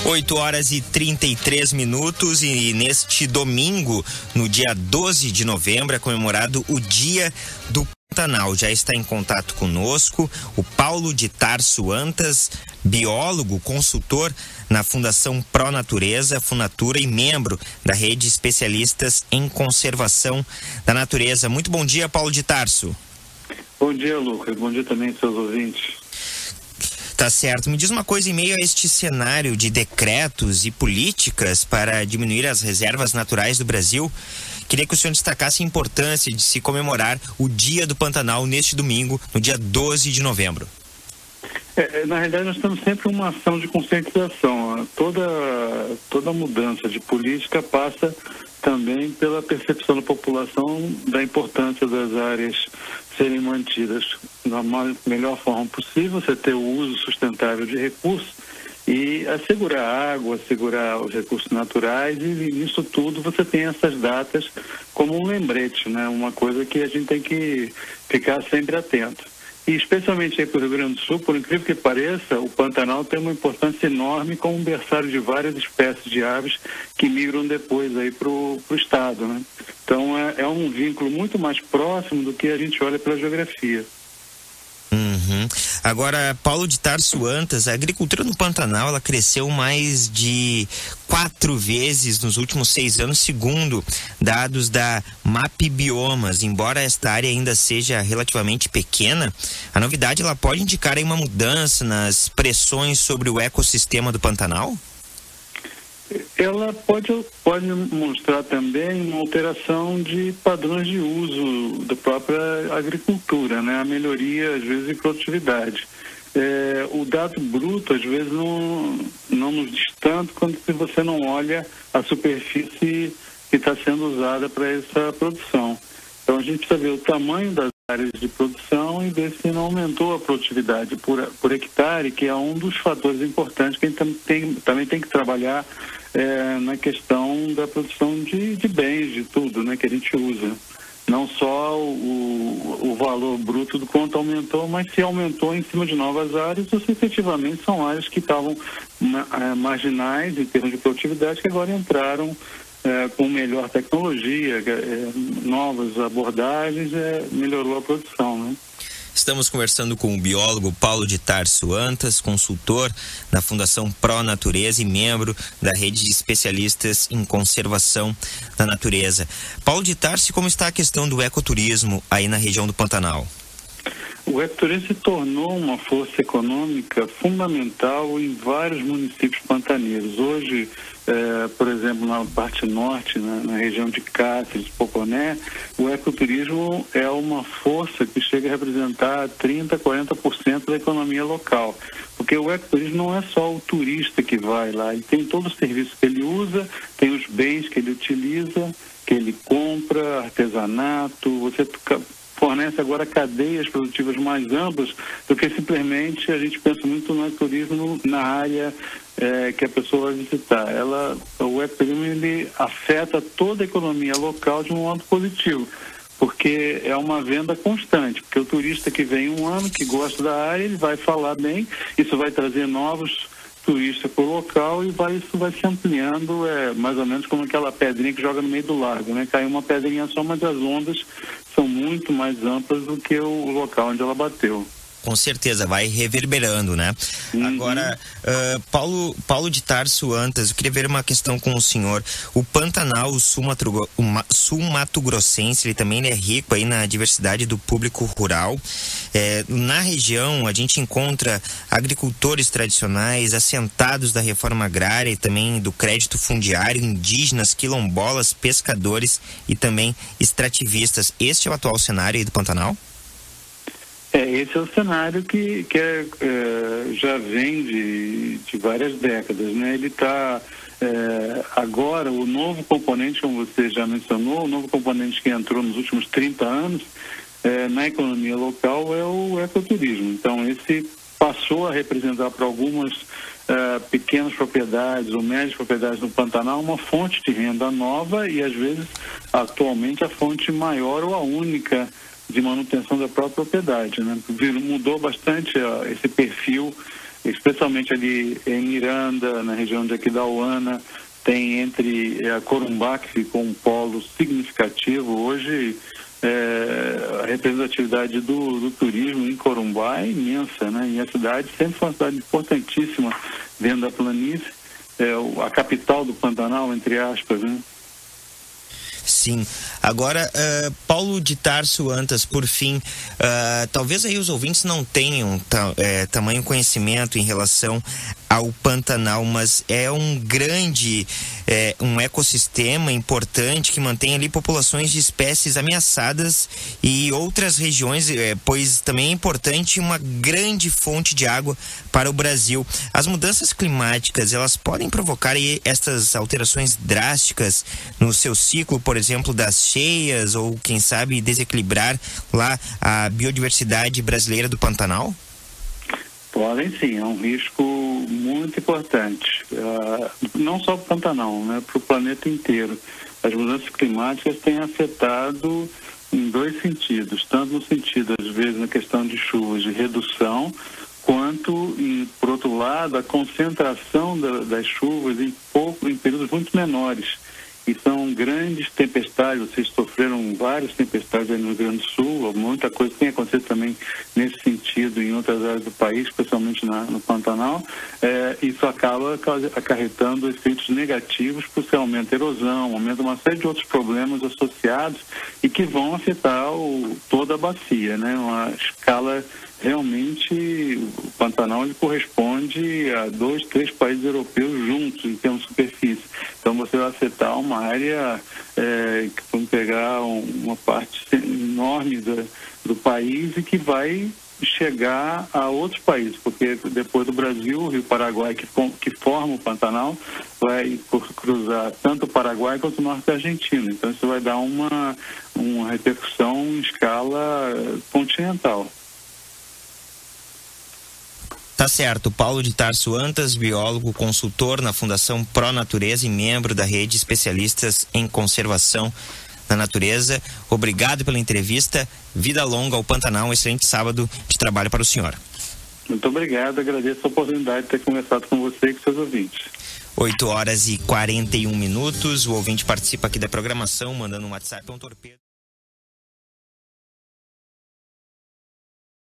8h33 e neste domingo, no dia 12 de novembro, é comemorado o Dia do Pantanal. Já está em contato conosco o Paulo de Tarso Antas, biólogo, consultor na Fundação Pro Natureza, Funatura, e membro da rede de especialistas em conservação da natureza. Muito bom dia, Paulo de Tarso. Bom dia, Lucas. Bom dia também aos seus ouvintes. Tá certo. Me diz uma coisa, em meio a este cenário de decretos e políticas para diminuir as reservas naturais do Brasil, queria que o senhor destacasse a importância de se comemorar o Dia do Pantanal neste domingo, no dia 12 de novembro. Na realidade, nós temos sempre uma ação de conscientização. Toda mudança de política passa também pela percepção da população da importância das áreas serem mantidas da melhor forma possível, você ter o uso sustentável de recursos e assegurar água, assegurar os recursos naturais, e nisso tudo você tem essas datas como um lembrete, né? Uma coisa que a gente tem que ficar sempre atento. E especialmente aí para o Rio Grande do Sul, por incrível que pareça, o Pantanal tem uma importância enorme como um berçário de várias espécies de aves que migram depois aí para o estado, né? Então é um vínculo muito mais próximo do que a gente olha pela geografia. Agora, Paulo de Tarso Antas, a agricultura no Pantanal, ela cresceu mais de 4 vezes nos últimos 6 anos, segundo dados da MAP Biomas. Embora esta área ainda seja relativamente pequena, a novidade ela pode indicar aí uma mudança nas pressões sobre o ecossistema do Pantanal? Ela pode mostrar também uma alteração de padrões de uso da própria agricultura, né? A melhoria, às vezes, de produtividade. O dado bruto, às vezes, não nos diz tanto quando você não olha a superfície que está sendo usada para essa produção. Então, a gente precisa ver o tamanho das áreas de produção e ver se não aumentou a produtividade por hectare, que é um dos fatores importantes que a gente também tem que trabalhar na questão da produção de bens, de tudo, né, que a gente usa. Não só o valor bruto do quanto aumentou, mas se aumentou em cima de novas áreas ou se efetivamente são áreas que estavam marginais em termos de produtividade, que agora entraram com melhor tecnologia, novas abordagens, melhorou a produção, né? Estamos conversando com o biólogo Paulo de Tarso Antas, consultor na Fundação Pro Natureza e membro da rede de especialistas em conservação da natureza. Paulo de Tarso, como está a questão do ecoturismo aí na região do Pantanal? O ecoturismo se tornou uma força econômica fundamental em vários municípios pantaneiros. Hoje, por exemplo, na parte norte, na região de Cáceres, Poconé, o ecoturismo é uma força que chega a representar 30%, 40% da economia local. Porque o ecoturismo não é só o turista que vai lá, ele tem todo o serviço que ele usa, tem os bens que ele utiliza, que ele compra, artesanato, você fornece agora cadeias produtivas mais amplas do que simplesmente a gente pensa muito no turismo na área que a pessoa vai visitar. O ecoturismo ele afeta toda a economia local de um modo positivo, porque é uma venda constante, porque o turista que vem um ano, que gosta da área, ele vai falar bem, isso vai trazer novos turistas para o local e isso vai se ampliando, mais ou menos como aquela pedrinha que joga no meio do lago, né? Caiu uma pedrinha só, mas as ondas são muito mais amplas do que o local onde ela bateu. Com certeza, vai reverberando, né? Agora, Paulo de Tarso Antas, eu queria ver uma questão com o senhor. O Pantanal, o sul-mato-grossense, ele também é rico aí na diversidade do público rural. Na região, a gente encontra agricultores tradicionais, assentados da reforma agrária e também do crédito fundiário, indígenas, quilombolas, pescadores e também extrativistas. Este é o atual cenário aí do Pantanal? Esse é o cenário que já vem de várias décadas, né? Ele está agora, o novo componente, como você já mencionou, o novo componente que entrou nos últimos 30 anos na economia local é o ecoturismo. Então, esse passou a representar para algumas pequenas propriedades ou médias propriedades no Pantanal uma fonte de renda nova e, às vezes, atualmente a fonte maior ou a única de manutenção da própria propriedade, né? Mudou bastante esse perfil especialmente ali em Miranda, na região de Aquidauana, tem entre a Corumbá, que ficou um polo significativo. Hoje, a representatividade do turismo em Corumbá é imensa, né? E a cidade sempre foi uma cidade importantíssima dentro da planície, a capital do Pantanal, entre aspas, né? Sim. Agora, Paulo de Tarso Antas, por fim, talvez aí os ouvintes não tenham tamanho conhecimento em relação ao Pantanal, mas é um grande, um ecossistema importante que mantém ali populações de espécies ameaçadas e outras regiões, pois também é importante uma grande fonte de água para o Brasil. As mudanças climáticas, elas podem provocar aí estas alterações drásticas no seu ciclo, por exemplo, das cheias, ou quem sabe desequilibrar lá a biodiversidade brasileira do Pantanal? Podem sim, é um risco muito importante, não só para o Pantanal, né, para o planeta inteiro. As mudanças climáticas têm afetado em dois sentidos, tanto no sentido, às vezes, na questão de chuvas de redução, quanto, por outro lado, a concentração das chuvas em períodos muito menores. E são grandes tempestades, vocês sofreram várias tempestades aí no Rio Grande do Sul, muita coisa tem acontecido também nesse sentido em outras áreas do país, especialmente no Pantanal. Isso acaba acarretando efeitos negativos, porque aumenta a erosão, aumenta uma série de outros problemas associados e que vão afetar toda a bacia, né? Uma escala realmente, o Pantanal ele corresponde a 2, 3 países europeus juntos em termos de superfície. Então você vai afetar uma área que vamos pegar uma parte enorme do país e que vai chegar a outros países, porque depois do Brasil, o Rio Paraguai, que forma o Pantanal, vai cruzar tanto o Paraguai quanto o norte da Argentina. Então isso vai dar uma repercussão em escala continental. Tá certo. Paulo de Tarso Antas, biólogo, consultor na Fundação Pro Natureza e membro da rede Especialistas em Conservação da Natureza. Obrigado pela entrevista. Vida longa ao Pantanal. Um excelente sábado de trabalho para o senhor. Muito obrigado. Agradeço a oportunidade de ter conversado com você e com seus ouvintes. 8h41. O ouvinte participa aqui da programação, mandando um WhatsApp. Um torpedo.